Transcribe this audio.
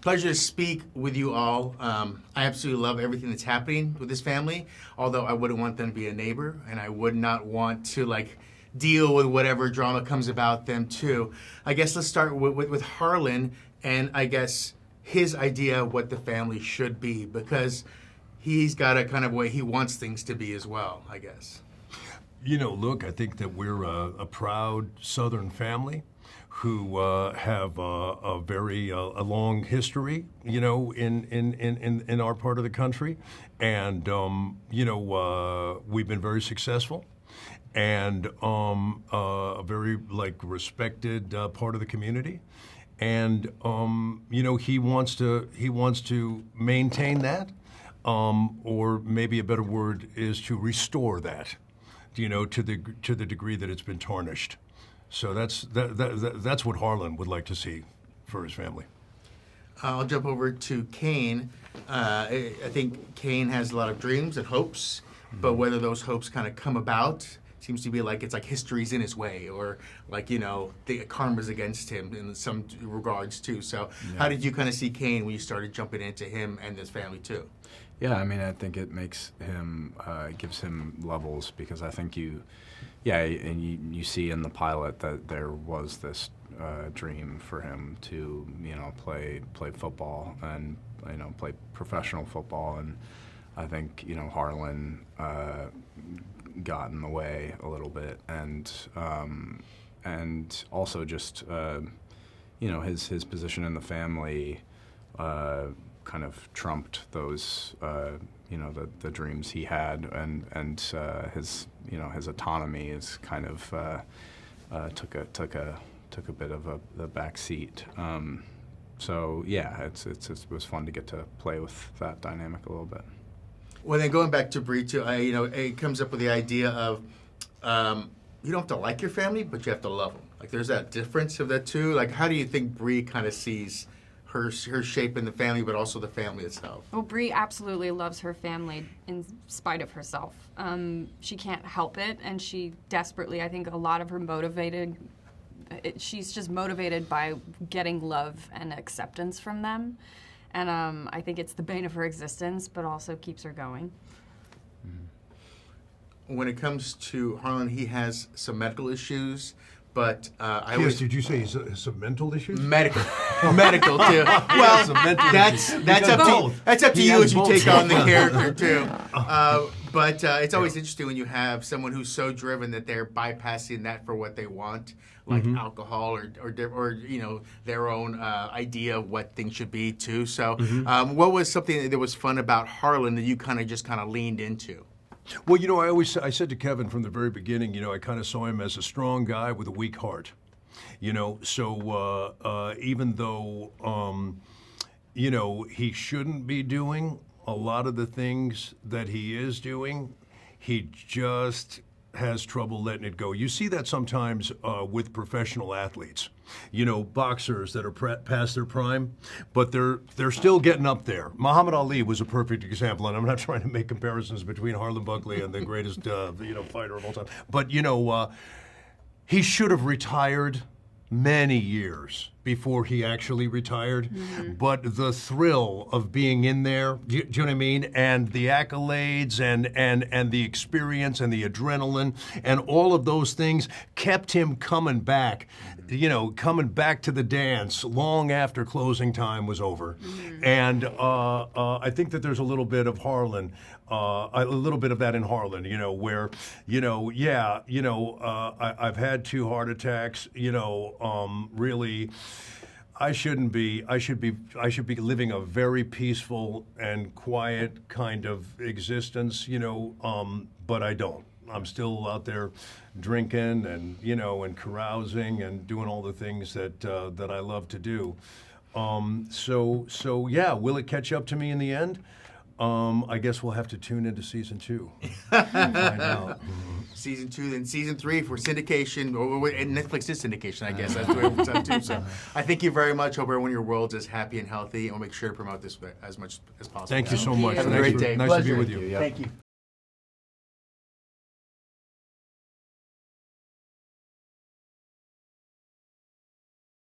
Pleasure to speak with you all. I absolutely love everything that's happening with this family, although I wouldn't want them to be a neighbor, and I would not want to, deal with whatever drama comes about them, too. I guess let's start with Harlon, and I guess his idea of what the family should be, because he's got a kind of way he wants things to be as well, I guess. Look, I think that we're a proud Southern family who have a very a long history, in our part of the country, and we've been very successful, and a very respected part of the community, and he wants to maintain that, or maybe a better word is to restore that, to the degree that it's been tarnished. So that's what Harlon would like to see for his family. I'll jump over to Kane. I think Kane has a lot of dreams and hopes, but whether those hopes kind of come about seems to be it's like history's in his way, or the karma's against him in some regards too. So How did you kind of see Kane when you started jumping into him and his family too? Yeah, I mean, I think it makes him, gives him levels, because I think and you see in the pilot that there was this dream for him to, play football and, play professional football, and I think, Harlon got in the way a little bit, and also just, his position in the family kind of trumped those, the dreams he had, and his autonomy is kind of took a bit of the back seat. So yeah, it was fun to get to play with that dynamic a little bit. Well, then going back to Bree too, it comes up with the idea of you don't have to like your family, but you have to love them. There's that difference of that too. How do you think Bree kind of sees her shape in the family, but also the family itself? Well, Bree absolutely loves her family in spite of herself. She can't help it, and she desperately, I think a lot of her she's just motivated by getting love and acceptance from them. And I think it's the bane of her existence, but also keeps her going. When it comes to Harlon, he has some medical issues, but Did you say he's some mental issues? Medical too. Well, that's up to you as you take on the character too. But it's always interesting when you have someone who's so driven that they're bypassing that for what they want, like alcohol or their own idea of what things should be too. So, what was something that was fun about Harlon that you kind of leaned into? Well, I said to Kevin from the very beginning, I kind of saw him as a strong guy with a weak heart. So even though, he shouldn't be doing a lot of the things that he is doing, he just has trouble letting it go. You see that sometimes with professional athletes, boxers that are past their prime, but they're still getting up there. Muhammad Ali was a perfect example, and I'm not trying to make comparisons between Harlan Buckley and the greatest fighter of all time. But he should have retired many years before he actually retired, but the thrill of being in there, do you know what I mean? And the accolades and the experience and the adrenaline and all of those things kept him coming back, coming back to the dance long after closing time was over. And I think that there's a little bit of Harlan, a little bit of that in Harlan, where, I've had 2 heart attacks, really, I should be living a very peaceful and quiet kind of existence, but I don't. I'm still out there drinking and, and carousing and doing all the things that I love to do. So yeah, will it catch up to me in the end? I guess we'll have to tune into season 2 and find out. Season 2, then season 3 for syndication, and Netflix is syndication, I guess. That's the way it's done too. So I thank you very much. Hope everyone in your world is happy and healthy, and we'll make sure to promote this as much as possible. Thank you so much. Have a great day. Nice to be with you. Thank you.